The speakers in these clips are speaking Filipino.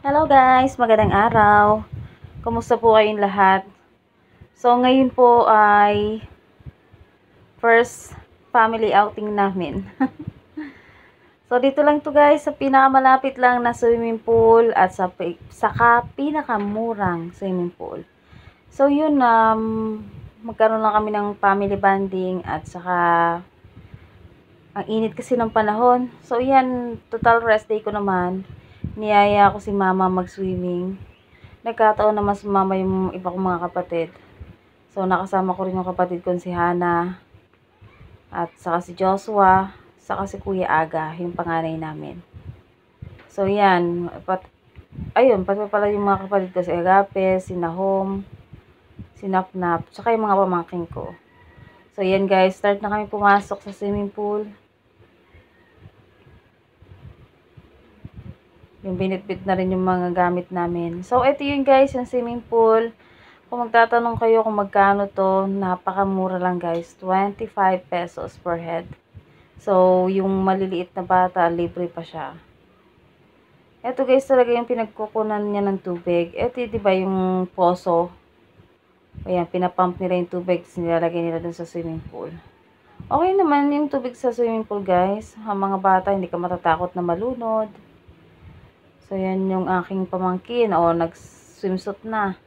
Hello guys, magandang araw. Kumusta po kayong lahat? So ngayon po ay first family outing namin. So dito lang to guys sa pinakamalapit lang na swimming pool at saka pinakamurang swimming pool. So yun magkaroon lang kami ng family bonding at saka ang init kasi ng panahon. So yan, total rest day ko naman. Niyaya ko si mama mag-swimming. Nagkataon naman sumama yung iba kong mga kapatid. So, nakasama ko rin yung kapatid ko si Hana. At saka si Joshua. Saka si Kuya Aga, yung panganay namin. So, yan. Pati pala yung mga kapatid ko si Agape, si Nahom, si Napnap, saka yung mga pamangkin ko. So, yan guys. Start na kami pumasok sa swimming pool. Yung binitbit na rin yung mga gamit namin. So, ito yun guys, yung swimming pool. Kung magtatanong kayo kung magkano to, napakamura lang guys. 25 pesos per head. So, yung maliliit na bata, libre pa siya. Ito guys, talaga yung pinagkukunan niya ng tubig. Ito, diba yung poso? Ayan, pinapump nila yung tubig, nilalagay nila dun sa swimming pool. Okay naman yung tubig sa swimming pool guys. Ang mga bata, hindi ka matatakot na malunod. So, yan yung aking pamangkin. O, nag-swimsuit na.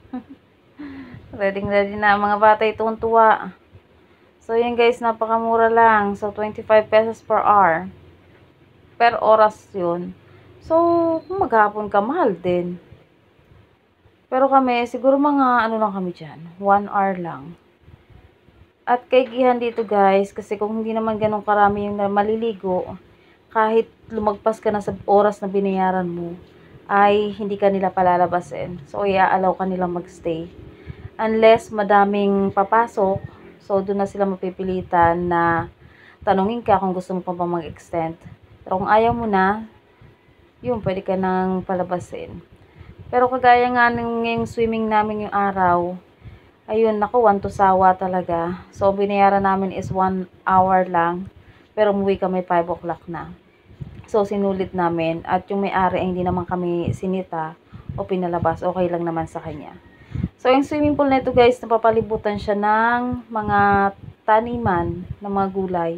Ready na. Mga bata itong tuwa. So, yan guys, napakamura lang. So, 25 pesos per hour. Per oras yun. So, kung maghapon ka, mahal din. Pero kami, siguro mga ano lang kami dyan. 1 hour lang. At kaigihan dito guys, kasi kung hindi naman ganun karami yung maliligo, kahit lumagpas ka na sa oras na binayaran mo, ay hindi ka nila palalabasin. So, i-allow ka nilang magstay. Unless madaming papasok, so doon na sila mapipilitan na tanungin ka kung gusto mo pa bang mag-extend. Pero kung ayaw mo na, yun, pwede ka nang palabasin. Pero kagaya nga ng swimming namin yung araw, ayun, naku, sawa talaga. So, binayaran namin is 1 hour lang, pero umuwi kami 5 o'clock na. So, sinulit namin. At yung may-ari, hindi naman kami sinita o pinalabas. Okay lang naman sa kanya. So, yung swimming pool na ito guys, napapalibutan siya ng mga taniman ng mga gulay.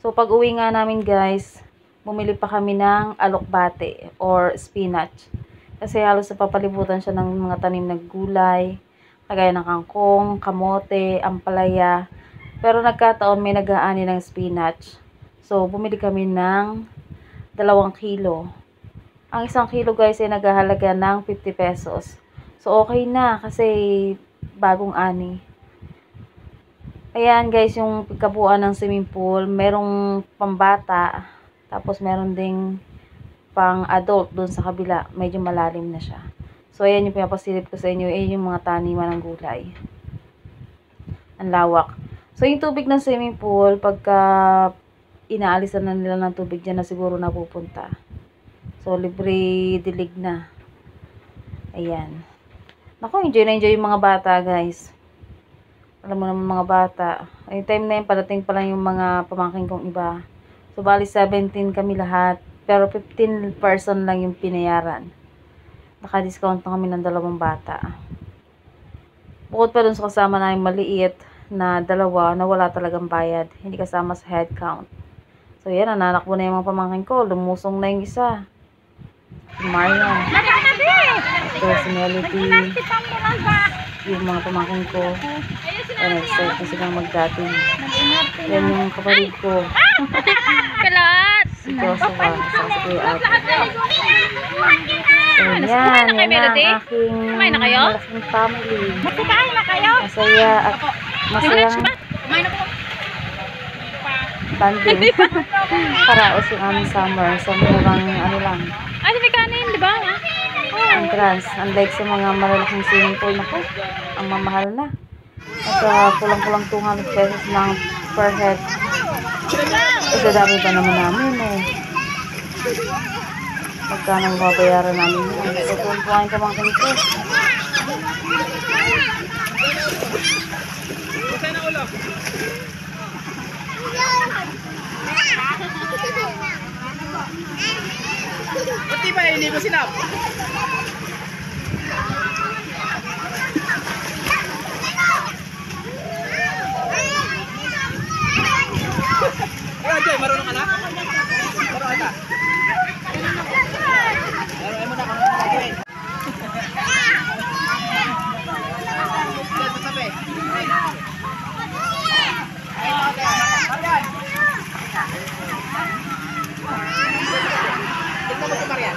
So, pag uwi nga namin guys, bumili pa kami ng alokbate or spinach. Kasi halos napapalibutan siya ng mga tanim na gulay. Kagaya ng kangkong, kamote, ampalaya. Pero nagkataon may nag-aani ng spinach. So, bumili kami ng 2 kilo. Ang 1 kilo guys ay naghahalaga ng 50 pesos. So, okay na kasi bagong ani. Ayan guys, yung kabuuan ng swimming pool, merong pambata, tapos meron ding pang adult doon sa kabila. Medyo malalim na siya. So, ayan yung pinapasilip ko sa inyo. Ayan yung mga taniman ng gulay. Ang lawak. So, yung tubig ng swimming pool, pagka inaalisan na nila ng tubig dyan na siguro napupunta. So, libre dilig na. Ayan. Naku, enjoy na enjoy yung mga bata, guys. Alam mo naman mga bata. Ay, time na yun, parating pa lang yung mga pamangkin kong iba. So, bali 17 kami lahat. Pero 15 person lang yung pinayaran. Naka-discount na kami ng 2 bata. Bukod pa dun sa kasama na yung maliit na 2 na wala talagang bayad. Hindi kasama sa head count. So, yan, nanakbo na yung mga pamangkin ko. Lumusong na yung isa. Si Marian. Ito, si Melody. Yung mga pamangkin ko. Ay, nag-start na silang mag-dating. Yan yung kapatid ko. Kalat! Si Joshua. Sa si Kuya Ate. So, yan. Yan na ang aking malaking family. Kain na kayo? Masaya at masayang banding. Paraos yung aming summer. So, murang ano lang. Ay, may kanin, di ba? Entrance. Unlike sa mga malalaking swimming pool na po, ang mamahal na. At kulang-kulang 200 pesos lang per head. Kasi dami pa naman namin eh. Magkano mababayaran namin yun. So, tuwan ka mga kanito. Pati ba hindi mo sinap? Ay, Joy, marunong ka na? Marunong ka na? Laruin mo na kung ano gagawin. Sa tabi. Ay, Marian! Tignan mo si Marian.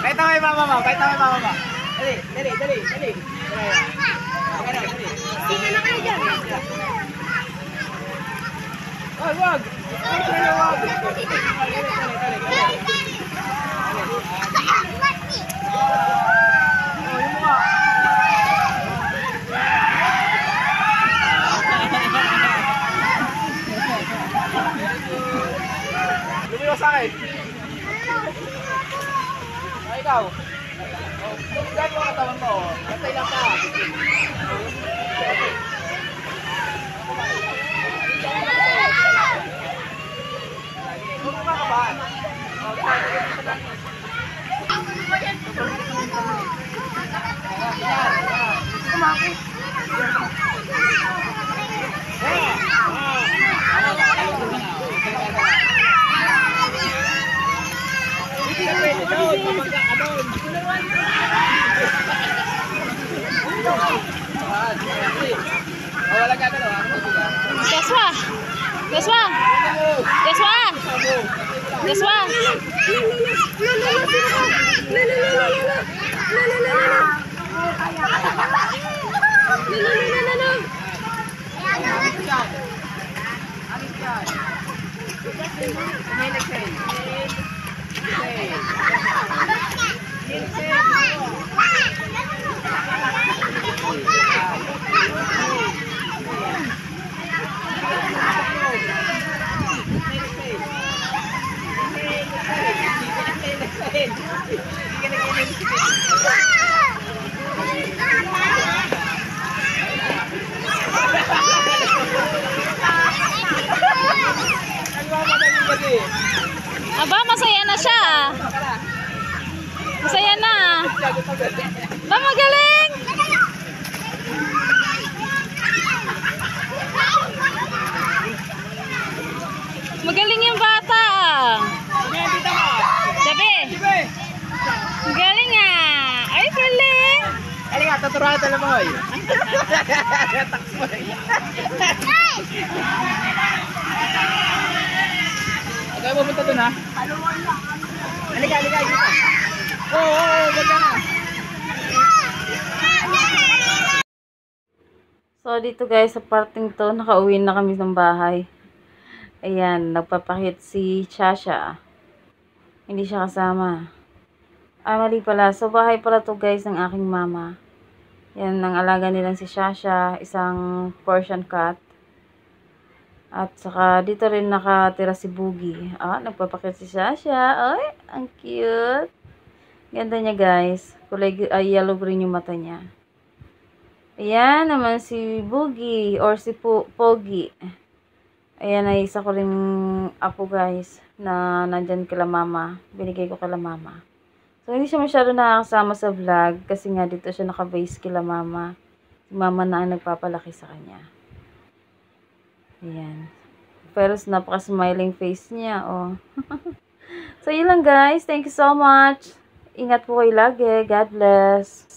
Kahit na may mama mo, kahit na may mama mo. Dali, dali, dali, dali. Sino na kayo dyan? Wag, wag. Wag. Oh, yung mukha. Lumiwas sa akin. Ay, ikaw. Gano'n yung katawan mo. Bantay lang ka. Huwag mo makabahan. Kumakit. Hindi ka pwede doon. Pamagka ka doon. Wala ka doon. Joshua! Joshua! Joshua! Joshua! Aba, masaya na siya. Masaya na. Ba, magaling. Magaling yung bata. Sabi. Galing ah. Ay, galing. Galing nga, tuturahan tayo mo. Okay, pupunta dun ha. Halika, halika, halika. Oo, ganda na. So, dito guys, sa parting to, nakauwi na kami ng bahay. Ayan, nagpapakit si Shasha. Hindi siya kasama. Ah, mali pala. So, bahay pala to guys ng aking mama. Yan, ang alaga nilang si Shasha, isang Persian cat. At saka, dito rin nakatira si Boogie. Ah, nagpapakit si Shasha. Ay, ang cute. Ganda niya guys. Kulay yellow green yung mata niya. Ayan naman si Boogie or si Pogi. Ayan ay isa ko rin apo guys na nandyan kila mama. Binigay ko kila mama. So hindi siya masyado nakakasama sa vlog kasi nga dito siya nakabase kila mama. Si mama na ang nagpapalaki sa kanya. Ayan. Pero napaka-smiling face niya. Oh. So yun lang guys. Thank you so much. Ingat po kayo lagi. God bless.